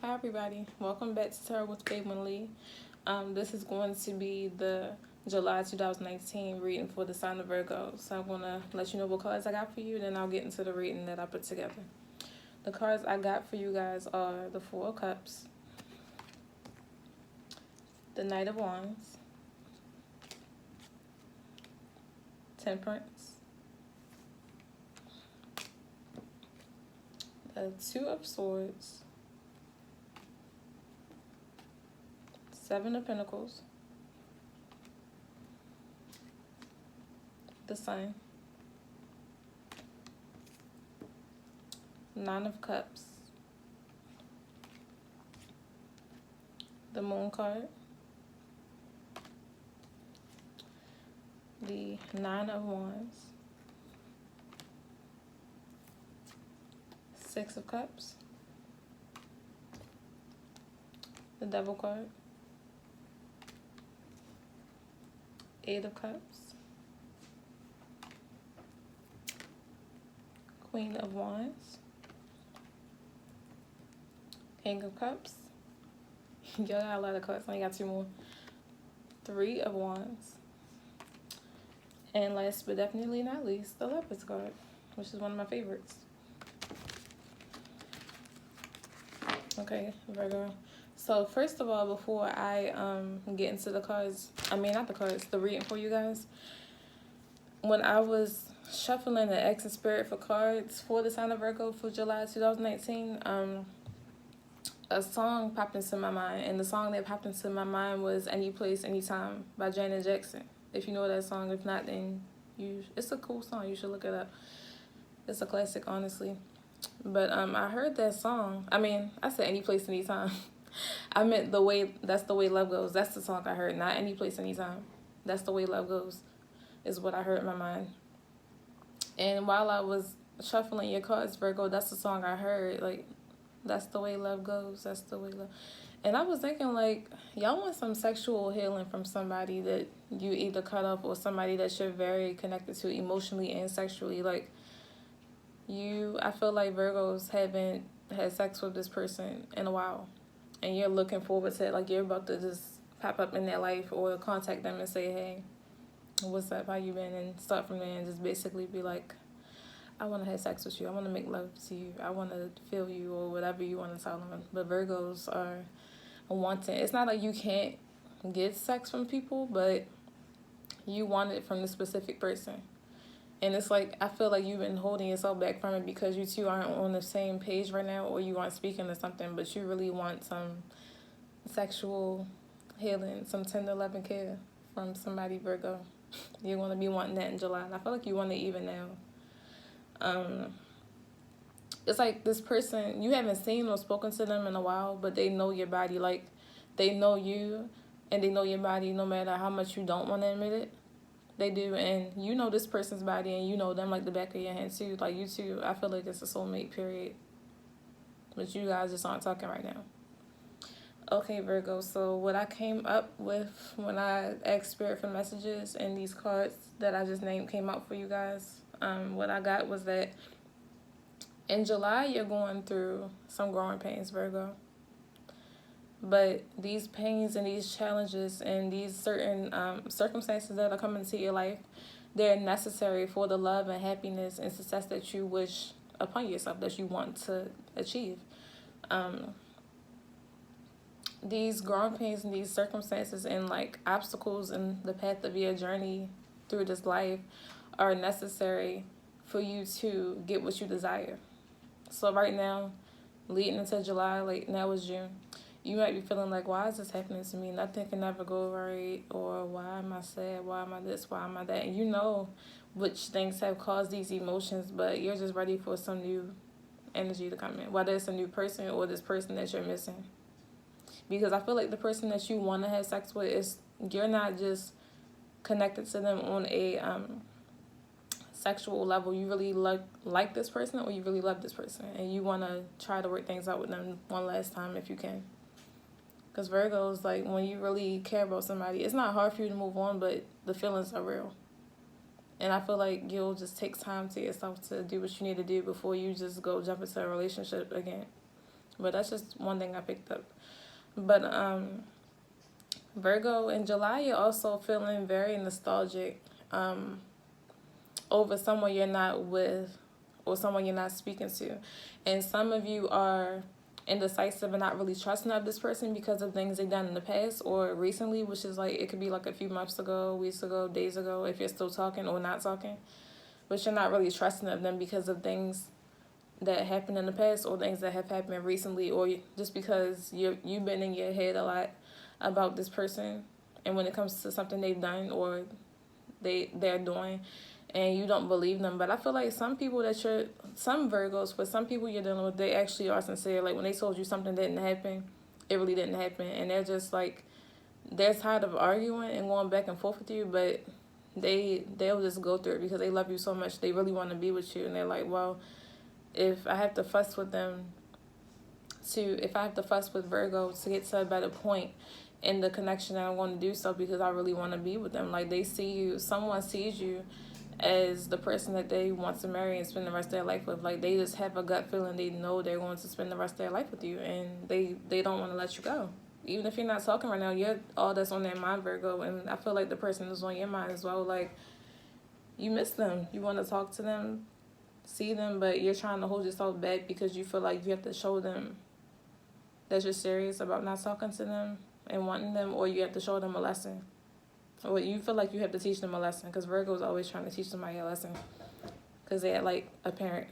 Hi everybody, welcome back to Tarot with Fei Wenli. This is going to be the July 2019 reading for the sign of Virgo. So I'm going to let you know what cards I got for you, then I'll get into the reading that I put together. The cards I got for you guys are the Four of Cups, the Knight of Wands, Temperance, the Two of Swords, Seven of Pentacles, the Sun, Nine of Cups, the Moon card, the Nine of Wands, Six of Cups, the Devil card, Eight of Cups, Queen of Wands, King of Cups. Y'all got a lot of cards. I only got two more. Three of Wands. And last but definitely not least, the Lovers card, which is one of my favorites. Okay, Virgo. So first of all, before I get into the cards, not the cards, the reading for you guys, when I was shuffling the X and Spirit for cards for the sign of Virgo for July 2019, a song popped into my mind, and the song that popped into my mind was Any Place, Anytime by Janet Jackson. If you know that song, if not, then it's a cool song. You should look it up. It's a classic, honestly. But I heard that song. I said Any Place, Anytime. I meant That's the Way Love Goes. That's the song I heard, not Any Place, Anytime. That's the Way Love Goes is what I heard in my mind. And while I was shuffling your cards, Virgo, that's the song I heard. Like, that's the way love goes. That's the way love. And I was thinking, like, y'all want some sexual healing from somebody that you either cut off or somebody that you're very connected to emotionally and sexually. Like, I feel like Virgos haven't had sex with this person in a while. And you're looking forward to it. Like, you're about to just pop up in their life or contact them and say, hey, what's up? How you been? And start from there and just basically be like, I want to have sex with you. I want to make love to you. I want to feel you or whatever you want to tell them. But Virgos are wanting. It's not like you can't get sex from people, but you want it from the specific person. And it's like, I feel like you've been holding yourself back from it because you two aren't on the same page right now, or you aren't speaking to something, but you really want some sexual healing, some tender love and care from somebody, Virgo. You're going to be wanting that in July. And I feel like you want it even now. It's like this person, you haven't seen or spoken to them in a while, but they know your body. Like, they know you and they know your body no matter how much you don't want to admit it. They do. And you know this person's body and you know them like the back of your hand too. Like, you two, I feel like it's a soulmate, period. But you guys just aren't talking right now. Okay, Virgo, so what I came up with when I asked Spirit for messages and these cards that I just named came out for you guys, what I got was that in July, you're going through some growing pains, Virgo. But these pains and these challenges and these certain circumstances that are coming into your life, they're necessary for the love and happiness and success that you wish upon yourself, that you want to achieve. These growing pains and these circumstances and like obstacles in the path of your journey through this life are necessary for you to get what you desire. So right now, leading into July, like now is June, you might be feeling like, why is this happening to me? Nothing can ever go right. Or why am I sad? Why am I this? Why am I that? And you know which things have caused these emotions, but you're just ready for some new energy to come in. Whether it's a new person or this person that you're missing. Because I feel like the person that you want to have sex with, you're not just connected to them on a sexual level. You really like this person, or you really love this person, and you want to try to work things out with them one last time if you can. Because Virgos, like, when you really care about somebody, it's not hard for you to move on, but the feelings are real. And I feel like you'll just take time to yourself to do what you need to do before you just go jump into a relationship again. But that's just one thing I picked up. But Virgo, in July, you're also feeling very nostalgic over someone you're not with or someone you're not speaking to. And some of you are indecisive and not really trusting of this person because of things they've done in the past or recently, which is like, it could be like a few months ago, weeks ago, days ago, if you're still talking or not talking. But you're not really trusting of them because of things that happened in the past or things that have happened recently, or just because you've been in your head a lot about this person, and when it comes to something they've done or they're doing, and you don't believe them. But I feel like some Virgos, for some people you're dealing with, they actually are sincere. Like when they told you something didn't happen, it really didn't happen, and they're just like, they're tired of arguing and going back and forth with you, but they'll just go through it because they love you so much. They really want to be with you, and they're like, well, if I have to fuss with Virgo to get to a better point in the connection, that I want to do so because I really want to be with them. Like someone sees you as the person that they want to marry and spend the rest of their life with. Like they just have a gut feeling they know they're going to spend the rest of their life with you, and they don't want to let you go. Even if you're not talking right now, you're all that's on their mind, Virgo, and I feel like the person is on your mind as well. Like you miss them, you want to talk to them, see them, but you're trying to hold yourself back because you feel like you have to show them that you're serious about not talking to them and wanting them, or you have to show them a lesson, or you feel like you have to teach them a lesson, because Virgo is always trying to teach somebody a lesson because they're like a parent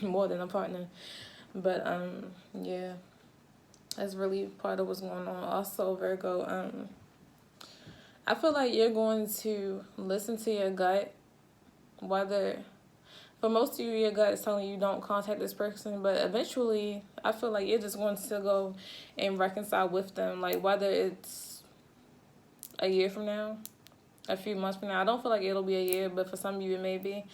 more than a partner. But yeah, that's really part of what's going on. Also, Virgo, I feel like you're going to listen to your gut, whether for most of you, your gut is telling you don't contact this person, but eventually, I feel like you're just going to go and reconcile with them. Like whether it's a year from now, a few months from now. I don't feel like it'll be a year, but for some of you, it may be.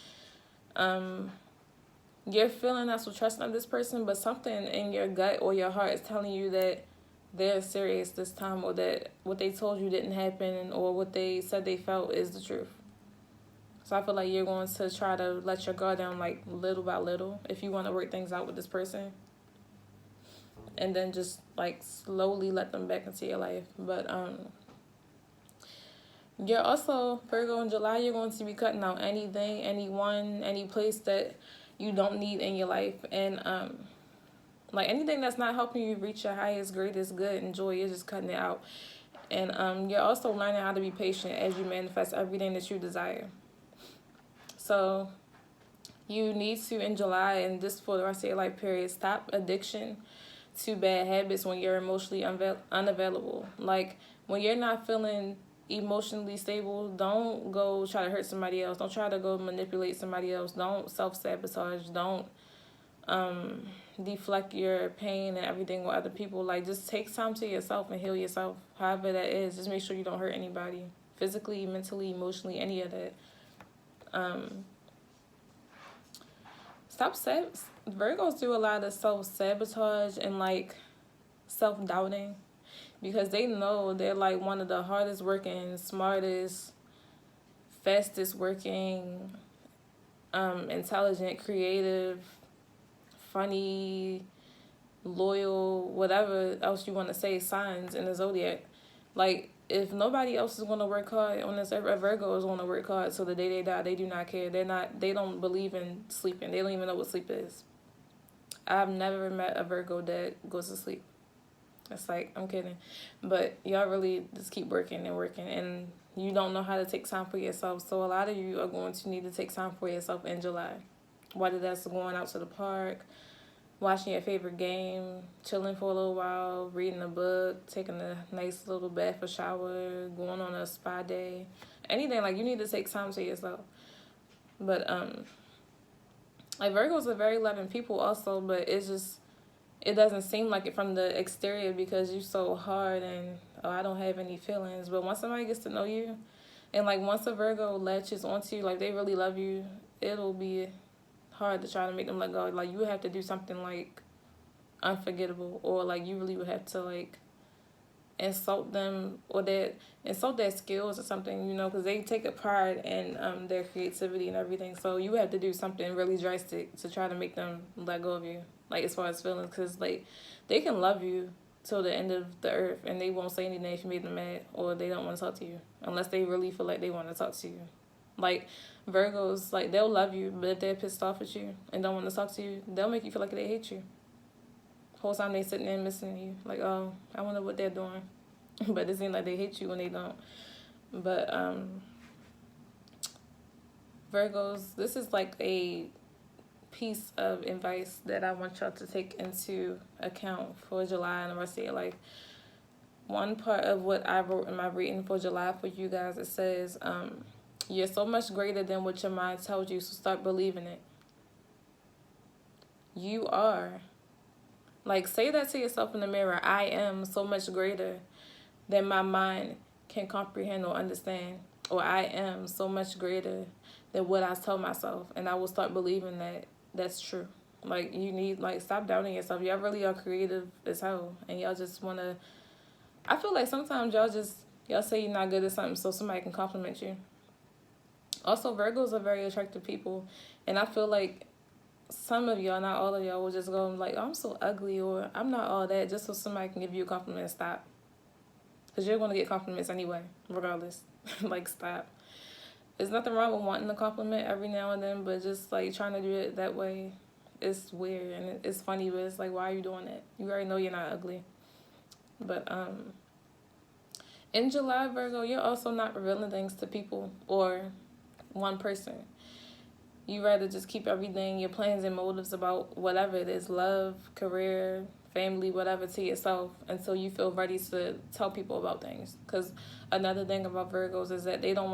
You're feeling not so trusting of this person, but something in your gut or your heart is telling you that they're serious this time, or that what they told you didn't happen, or what they said they felt is the truth. So I feel like you're going to try to let your guard down, like, little by little, if you want to work things out with this person. And then just, like, slowly let them back into your life. But you're also, Virgo, in July, you're going to be cutting out anything, anyone, any place that you don't need in your life. And, like, anything that's not helping you reach your highest, greatest good and joy, you're just cutting it out. And you're also learning how to be patient as you manifest everything that you desire. So you need to, in July, and this for the rest of your life period, stop addiction to bad habits when you're emotionally unavailable. Like when you're not feeling emotionally stable, don't go try to hurt somebody else. Don't try to go manipulate somebody else. Don't self-sabotage. Don't deflect your pain and everything with other people. Like just take time to yourself and heal yourself, however that is. Just make sure you don't hurt anybody, physically, mentally, emotionally, any of that. Virgos do a lot of self-sabotage and like self-doubting because they know they're like one of the hardest working, smartest, fastest working, intelligent, creative, funny, loyal, whatever else you want to say, signs in the zodiac. Like if nobody else is going to work hard on this earth, a Virgo is going to work hard so the day they die. They do not care. They don't believe in sleeping. They don't even know what sleep is. I've never met a Virgo that goes to sleep. It's like, I'm kidding. But y'all really just keep working and working, and you don't know how to take time for yourself. So a lot of you are going to need to take time for yourself in July. Whether that's going out to the park, watching your favorite game, chilling for a little while, reading a book, taking a nice little bath or shower, going on a spa day, anything. Like, you need to take time to yourself. But, like, Virgos are very loving people also, but it's just, it doesn't seem like it from the exterior because you're so hard and, oh, I don't have any feelings. But once somebody gets to know you, and, like, once a Virgo latches onto you, like, they really love you, it'll be hard to try to make them let go. Like, you would have to do something, like, unforgettable, or, like, you really would have to, like, insult them or that insult their skills or something, you know, because they take a pride in their creativity and everything. So you have to do something really drastic to try to make them let go of you, like as far as feelings, because like they can love you till the end of the earth and they won't say anything if you made them mad or they don't want to talk to you unless they really feel like they want to talk to you. Like Virgos, like they'll love you, but if they're pissed off at you and don't want to talk to you, they'll make you feel like they hate you. Whole time they sitting there missing you, like, oh, I wonder what they're doing. But it seems like they hate you when they don't. But Virgos, this is like a piece of advice that I want y'all to take into account for July and the rest of your life. One part of what I wrote in my reading for July for you guys, it says, you're so much greater than what your mind tells you, so start believing it. You are. Like, say that to yourself in the mirror. I am so much greater than my mind can comprehend or understand. Or I am so much greater than what I tell myself. And I will start believing that that's true. Like, you need, like, stop doubting yourself. Y'all really are creative as hell. And y'all just want to... I feel like sometimes y'all say you're not good at something so somebody can compliment you. Also, Virgos are very attractive people. And I feel like some of y'all, not all of y'all, will just go like, oh, I'm so ugly, or I'm not all that, just so somebody can give you a compliment. Stop. Because you're going to get compliments anyway, regardless. Like, stop. There's nothing wrong with wanting a compliment every now and then, but just, like, trying to do it that way, it's weird. And it's funny, but it's like, why are you doing that? You already know you're not ugly. But, in July, Virgo, you're also not revealing things to people or one person. You rather just keep everything, your plans and motives about whatever it is, love, career, family, whatever, to yourself until you feel ready to tell people about things. Because another thing about Virgos is that they don't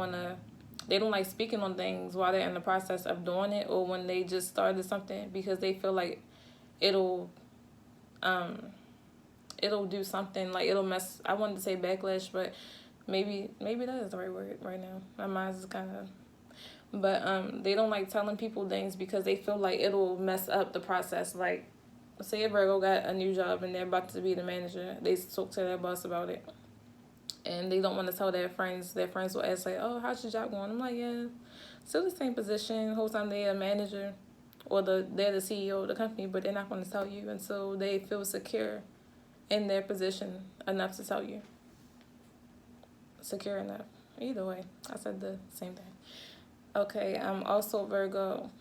like speaking on things while they're in the process of doing it or when they just started something, because they feel like it'll do something, like it'll mess, I wanted to say backlash, but maybe that is the right word right now. My mind's just kind of... But they don't like telling people things because they feel like it'll mess up the process. Like, say a Virgo got a new job and they're about to be the manager. They talk to their boss about it. And they don't want to tell their friends. Their friends will ask, like, oh, how's your job going? I'm like, yeah, still the same position. The whole time they're a manager or they're the CEO of the company, but they're not going to tell you until they feel secure in their position enough to tell you. Secure enough. Either way, I said the same thing. Okay, I'm also Virgo.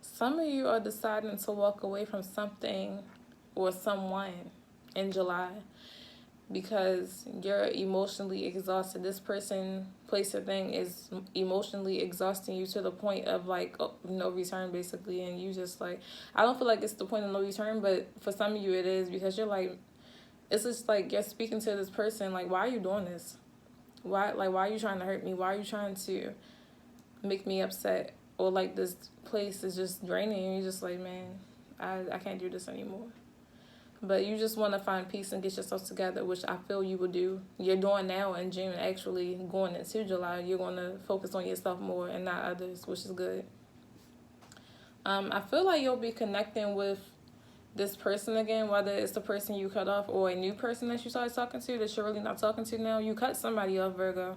Some of you are deciding to walk away from something or someone in July because you're emotionally exhausted. This person, place, or thing is emotionally exhausting you to the point of like no return, basically. And you just like, I don't feel like it's the point of no return, but for some of you it is, because you're like, it's just like you're speaking to this person like, why are you doing this? Why are you trying to hurt me? Why are you trying to make me upset? Or like this place is just draining you. You're just like, man, I can't do this anymore. But you just want to find peace and get yourself together, which I feel you will do. You're doing now in June, actually going into July. You're going to focus on yourself more and not others, which is good. I feel like you'll be connecting with this person again, whether it's the person you cut off or a new person that you started talking to that you're really not talking to now. You cut somebody off, Virgo.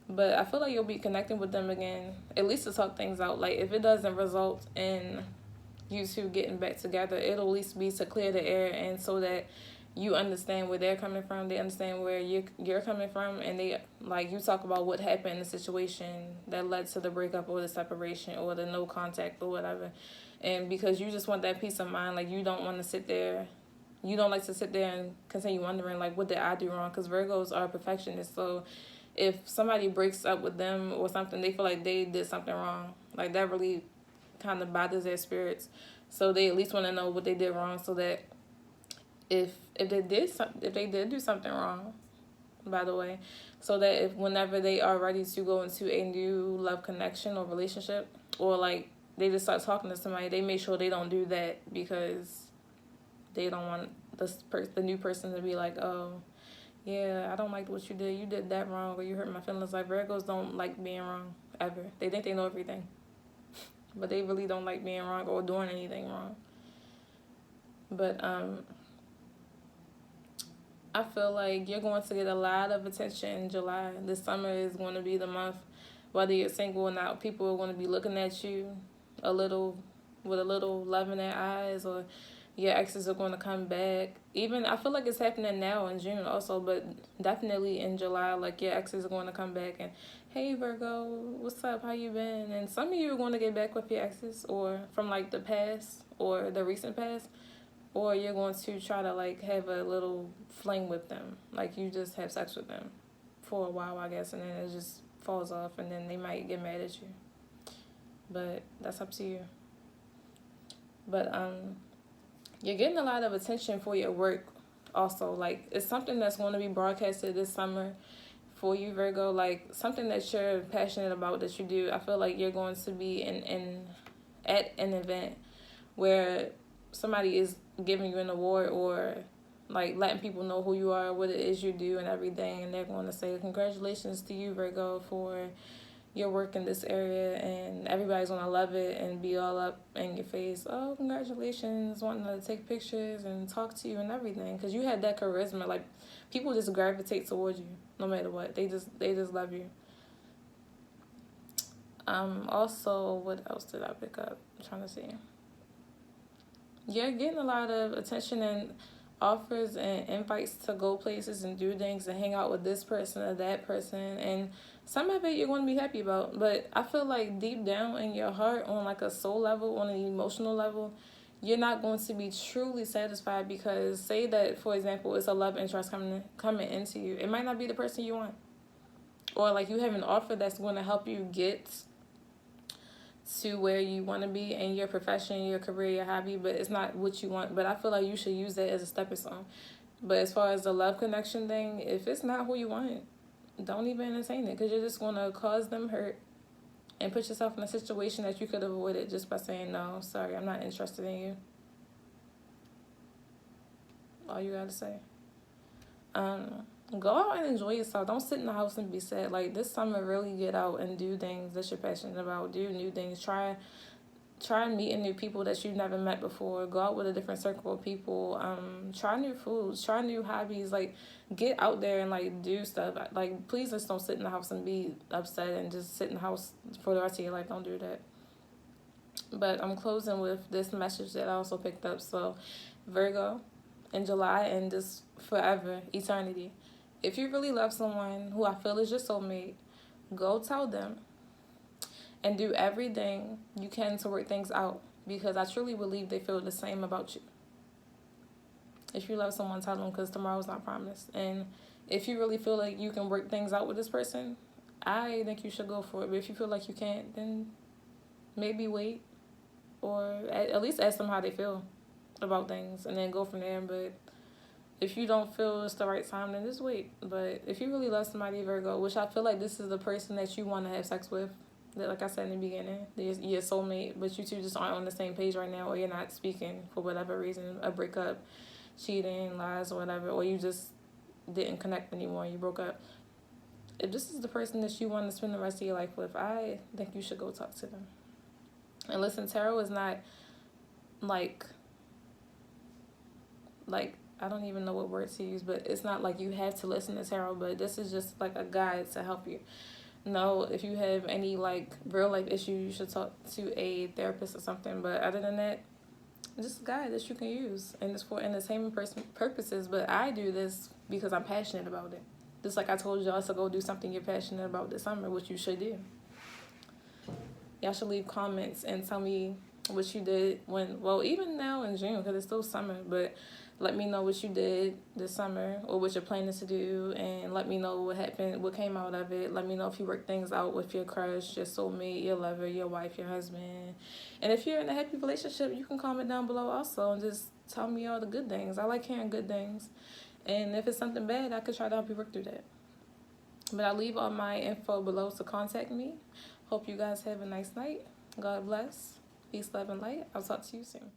But I feel like you'll be connecting with them again, at least to talk things out. Like, if it doesn't result in you two getting back together, it'll at least be to clear the air and so that you understand where they're coming from, they understand where you're coming from, and they, like, you talk about what happened in the situation that led to the breakup or the separation or the no contact or whatever. And because you just want that peace of mind, like, you don't want to sit there, you don't like to sit there and continue wondering, like, what did I do wrong? Because Virgos are perfectionists, so if somebody breaks up with them or something, they feel like they did something wrong. Like, that really kind of bothers their spirits. So they at least want to know what they did wrong, so that if they did do something wrong, by the way, so that if whenever they are ready to go into a new love connection or relationship, or like they just start talking to somebody, they make sure they don't do that, because they don't want the new person to be like, oh, yeah, I don't like what you did. You did that wrong, or you hurt my feelings. Like, Virgos don't like being wrong, ever. They think they know everything. But they really don't like being wrong or doing anything wrong. But, I feel like you're going to get a lot of attention in July. This summer is going to be the month, whether you're single or not, people are going to be looking at you a little, with a little love in their eyes, or your exes are going to come back. Even, I feel like it's happening now in June also, but definitely in July, like your exes are going to come back and, hey Virgo, what's up, how you been? And some of you are going to get back with your exes, or from like the past or the recent past, or you're going to try to like have a little fling with them, like you just have sex with them for a while, I guess, and then it just falls off, and then they might get mad at you, but that's up to you. But you're getting a lot of attention for your work also. Like, it's something that's going to be broadcasted this summer for you, Virgo, like something that you're passionate about that you do. I feel like you're going to be at an event where somebody is giving you an award, or like letting people know who you are, what it is you do and everything, and they're going to say congratulations to you, Virgo, for your work in this area, and everybody's going to love it and be all up in your face. Oh, congratulations, wanting to take pictures and talk to you and everything, because you had that charisma. Like, people just gravitate towards you no matter what. They just love you. Also, what else did I pick up? I'm trying to see. You're getting a lot of attention and offers and invites to go places and do things and hang out with this person or that person, and some of it you're going to be happy about. But I feel like deep down in your heart, on like a soul level, on an emotional level, you're not going to be truly satisfied, because say that, for example, it's a love interest coming into you. It might not be the person you want, or like you have an offer that's going to help you get to where you want to be in your profession, your career, your hobby, but it's not what you want. But I feel like you should use that as a stepping stone. But as far as the love connection thing, if it's not who you want, don't even entertain it, because you're just going to cause them hurt and put yourself in a situation that you could have avoided just by saying, no, sorry, I'm not interested in you. All you got to say. Go out and enjoy yourself. Don't sit in the house and be sad. Like, this summer, really get out and do things that you're passionate about. Do new things. Try meeting new people that you've never met before. Go out with a different circle of people. Try new foods. Try new hobbies. Like, get out there and like do stuff. Like, please just don't sit in the house and be upset and just sit in the house for the rest of your life. Don't do that. But I'm closing with this message that I also picked up. So, Virgo, in July and just forever, eternity, if you really love someone who I feel is your soulmate, go tell them and do everything you can to work things out, because I truly believe they feel the same about you. If you love someone, tell them, because tomorrow's not promised. And if you really feel like you can work things out with this person, I think you should go for it. But if you feel like you can't, then maybe wait, or at least ask them how they feel about things, and then go from there. But if you don't feel it's the right time, then just wait. But if you really love somebody, Virgo, which I feel like this is the person that you want to have sex with, that, like I said in the beginning, your soulmate, but you two just aren't on the same page right now, or you're not speaking for whatever reason, a breakup, cheating, lies, or whatever, or you just didn't connect anymore, you broke up. If this is the person that you want to spend the rest of your life with, I think you should go talk to them. And listen, tarot is not like I don't even know what word to use, but it's not like you have to listen to tarot, but this is just like a guide to help you. No, if you have any like real life issues, you should talk to a therapist or something. But other than that, just a guide that you can use, and it's for entertainment purposes. But I do this because I'm passionate about it. Just like I told y'all to go do something you're passionate about this summer, which you should do. Y'all should leave comments and tell me what you did even now in June, because it's still summer, but let me know what you did this summer, or what you're planning to do, and let me know what happened, what came out of it. Let me know if you work things out with your crush, your soulmate, your lover, your wife, your husband. And if you're in a happy relationship, you can comment down below also and just tell me all the good things. I like hearing good things. And if it's something bad, I could try to help you work through that. But I'll leave all my info below to contact me. Hope you guys have a nice night. God bless. Peace, love, and light. I'll talk to you soon.